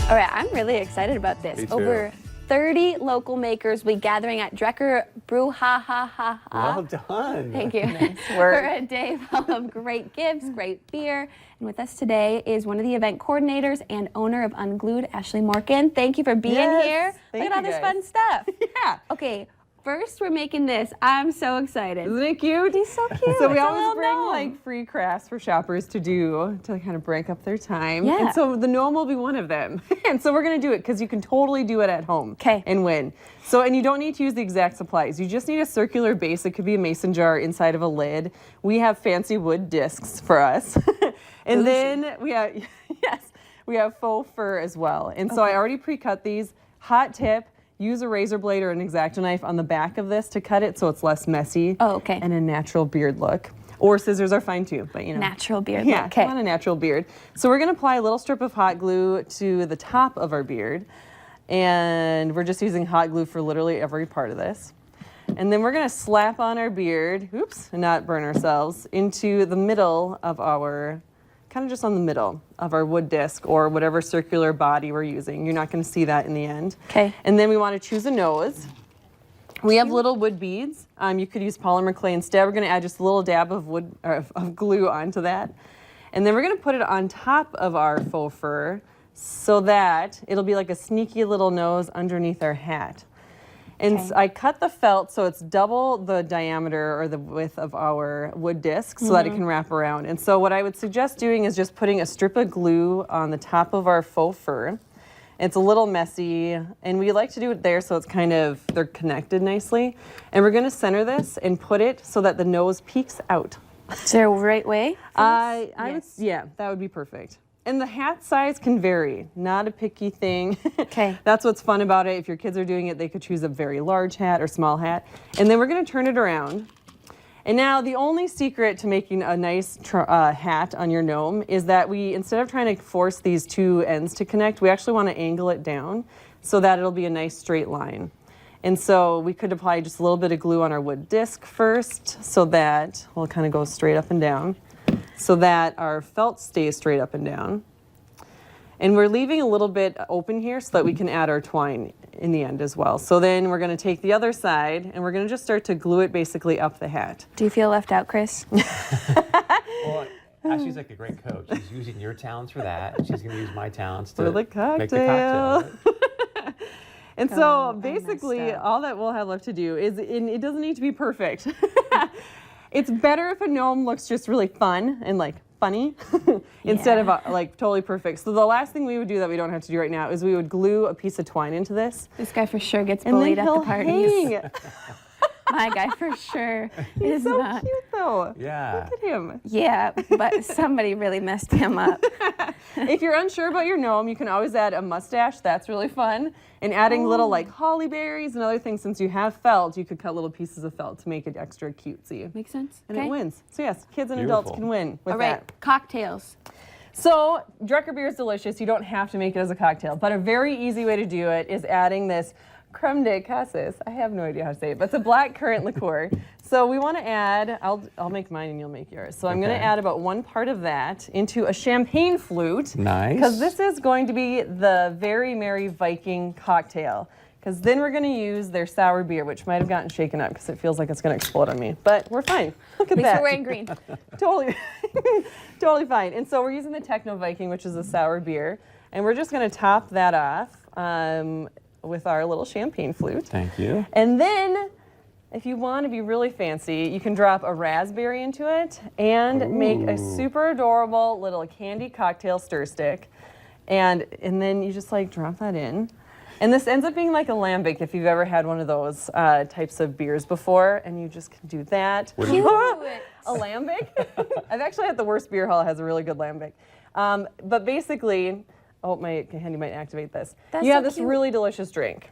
All right, I'm really excited about this. Me too. Over 30 local makers will be gathering at Drecker Brew Well done. Thank you. For a day full of great gifts, great beer. And with us today is one of the event coordinators and owner of Unglued, Ashley Morgan. Thank you for being here. Look at all this fun stuff. Yeah. Okay, first we're making this. I'm so excited. Isn't it cute? He's so cute. So we It's a always little bring gnome. like free crafts for shoppers to do to kind of break up their time. Yeah. And so the gnome will be one of them. And so we're going to do it because you can totally do it at home. 'Kay. And win. So, and you don't need to use the exact supplies. You just need a circular base. It could be a mason jar inside of a lid. We have fancy wood discs for us. And then we have, we have faux fur as well. And so I already pre-cut these. Hot tip. Use a razor blade or an X-Acto knife on the back of this to cut it so it's less messy. Oh, okay. And a natural beard look. Or scissors are fine too, but you know. Natural beard Yeah, look. Okay. I want a natural beard. So we're gonna apply a little strip of hot glue to the top of our beard. And we're just using hot glue for literally every part of this. And then we're gonna slap on our beard, oops, and not burn ourselves, into the middle of our, kind of just on the middle of our wood disc or whatever circular body we're using. You're not gonna see that in the end. Okay. And then we wanna choose a nose. We have little wood beads. You could use polymer clay instead. We're gonna add just a little dab of wood, or of glue onto that. And then we're gonna put it on top of our faux fur so that it'll be like a sneaky little nose underneath our hat. And I cut the felt so it's double the diameter or the width of our wood disc so that it can wrap around. And so what I would suggest doing is just putting a strip of glue on the top of our faux fur. It's a little messy, and we like to do it there so it's kind of, they're connected nicely. And we're gonna center this and put it so that the nose peeks out. Is there a right way? Yeah, that would be perfect. And the hat size can vary, not a picky thing. Okay. That's what's fun about it. If your kids are doing it, they could choose a very large hat or small hat. And then we're gonna turn it around. And now the only secret to making a nice hat on your gnome is that we, instead of trying to force these two ends to connect, we actually wanna angle it down so that it'll be a nice straight line. And so we could apply just a little bit of glue on our wood disc first so that, well, it kind of goes straight up and down, so that our felt stays straight up and down. And we're leaving a little bit open here so that we can add our twine in the end as well. So then we're gonna take the other side and we're gonna just start to glue it basically up the hat. Do you feel left out, Chris? Well, Ashley's like a great coach. She's using your talents for that. She's going to use my talents to For the make the cocktail. cocktail. And Oh, so I basically messed up. all that we'll have left to do is, and it doesn't need to be perfect. It's better if a gnome looks just really fun and like funny instead of like totally perfect. So the last thing we would do that we don't have to do right now is we would glue a piece of twine into this. This guy for sure gets And then bullied at the he'll parties. hang. My guy for sure He's is so not. cute though. Yeah. Look at him. Yeah, but somebody really messed him up. If you're unsure about your gnome, you can always add a mustache. That's really fun. And adding little like holly berries and other things. Since you have felt, you could cut little pieces of felt to make it extra cutesy. Makes sense? And it wins. So yes, kids and adults can win with All right, that. cocktails. So Drecker beer is delicious. You don't have to make it as a cocktail, but a very easy way to do it is adding this creme de cassis. I have no idea how to say it, but it's a black currant liqueur. So we want to add, I'll make mine and you'll make yours. So I'm going to add about 1 part of that into a champagne flute. Nice. Because this is going to be the Very Merry Viking cocktail. Because then we're going to use their sour beer, which might have gotten shaken up because it feels like it's going to explode on me. But we're fine. Look at At least that. we're wearing green. Totally, totally fine. And so we're using the Techno Viking, which is a sour beer. And we're just going to top that off with our little champagne flute. Thank you. And then, if you want to be really fancy, you can drop a raspberry into it and make a super adorable little candy cocktail stir stick. And then you just like drop that in. And this ends up being like a lambic if you've ever had one of those types of beers before, and you just can do that. Cute. A lambic? I've actually had the worst beer hall that has a really good lambic. But basically, oh, my handy might activate this. That's you have so this cute. really delicious drink.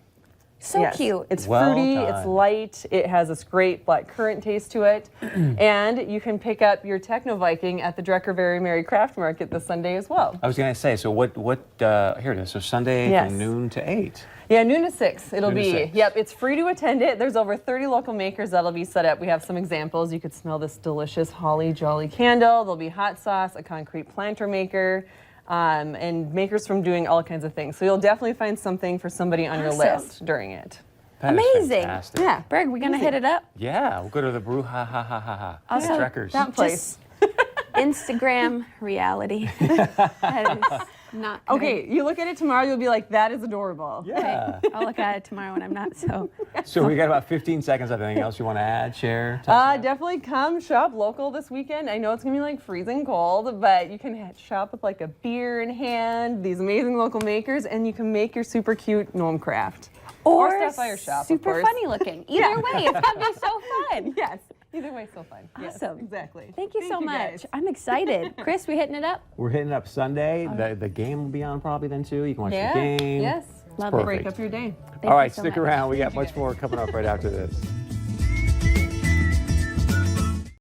So Yes. cute. It's Well fruity, done. it's light, it has this great black currant taste to it. And you can pick up your Techno Viking at the Drecker Very Merry Craft Market this Sunday as well. I was going to say, so what here it is. So Sunday Yes. from noon to 8. Yeah, noon to 6 it'll Noon to be. 6. Yep, it's free to attend it. There's over 30 local makers that'll be set up. We have some examples. You could smell this delicious holly jolly candle. There'll be hot sauce, a concrete planter maker, and makers from doing all kinds of things. So you'll definitely find something for somebody on your Awesome. list during it. That is Amazing. fantastic. Yeah. Berg, we gonna hit it up? Yeah, we'll go to the brew. Ha ha ha ha ha. Also, Streckers. That place. Instagram reality. That is not good. Okay, you look at it tomorrow, you'll be like, that is adorable. Yeah. I'll look at it tomorrow when I'm not so. So we got about 15 seconds. Anything else you want to add, share? Tell us about? Definitely come shop local this weekend. I know it's gonna be like freezing cold, but you can shop with like a beer in hand, these amazing local makers, and you can make your super cute gnome craft. Or Sapphire shop, of super course. funny looking. Either way, it's gonna be so fun. Yes, either way, so fun. Yes, Awesome. exactly. Thank you so much. guys. I'm excited. Chris, we hitting it up? We're hitting up Sunday. The game will be on probably then too. You can watch Yeah, the game. yes. Love it. Perfect. Break up your day. Thank All right, you so stick much. around. We got much more coming up right after this.